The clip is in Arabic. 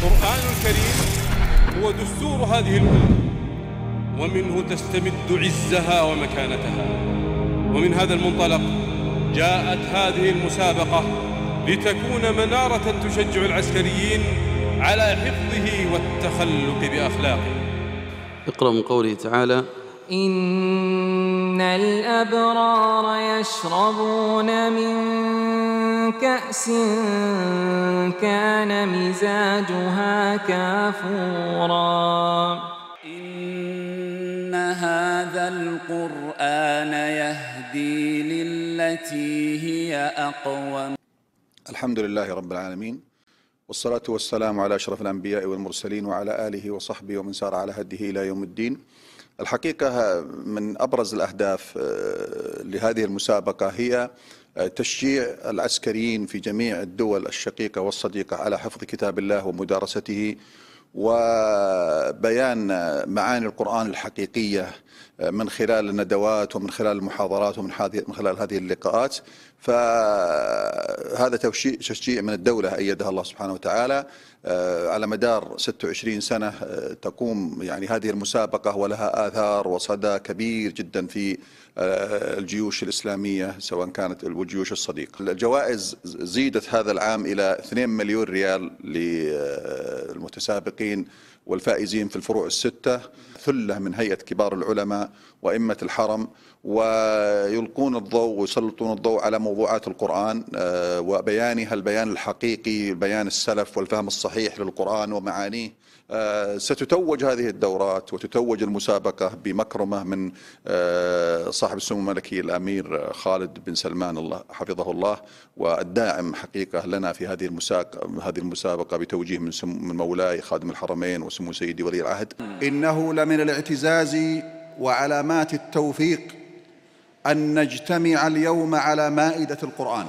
القرآن الكريم هو دستور هذه الأمة، ومنه تستمد عزها ومكانتها. ومن هذا المنطلق جاءت هذه المسابقة لتكون منارة تشجع العسكريين على حفظه والتخلق بأخلاقه. اقرأ من قوله تعالى: إن الأبرار يشربون من كأس كان مزاجها كافورا. إن هذا القرآن يهدي للتي هي أقوم. الحمد لله رب العالمين، والصلاة والسلام على أشرف الأنبياء والمرسلين وعلى آله وصحبه ومن سار على هديه إلى يوم الدين. الحقيقة من أبرز الأهداف لهذه المسابقة هي تشجيع العسكريين في جميع الدول الشقيقة والصديقة على حفظ كتاب الله ومدارسته، وبيان معاني القرآن الحقيقية من خلال الندوات ومن خلال المحاضرات ومن خلال هذه اللقاءات. فهذا تشجيع من الدولة أيدها الله سبحانه وتعالى على مدار 26 سنة تقوم هذه المسابقة، ولها آثار وصدى كبير جدا في الجيوش الإسلامية سواء كانت الجيوش الصديقة. الجوائز زيدت هذا العام إلى 2 مليون ريال للمتسابقين والفائزين في الفروع الستة، ثلة من هيئة كبار العلماء وإمة الحرم، ويلقون الضوء ويسلطون الضوء على موضوعات القرآن وبيانها البيان الحقيقي، بيان السلف والفهم الصحيح للقرآن ومعانيه. ستتوج هذه الدورات وتتوج المسابقة بمكرمة من صاحب السمو الملكي الأمير خالد بن سلمان الله حفظه الله، والداعم حقيقة لنا في هذه المسابقة بتوجيه من مولاي خادم الحرمين وسمو سيدي ولي العهد. إنه لمن الاعتزاز وعلامات التوفيق أن نجتمع اليوم على مائدة القرآن.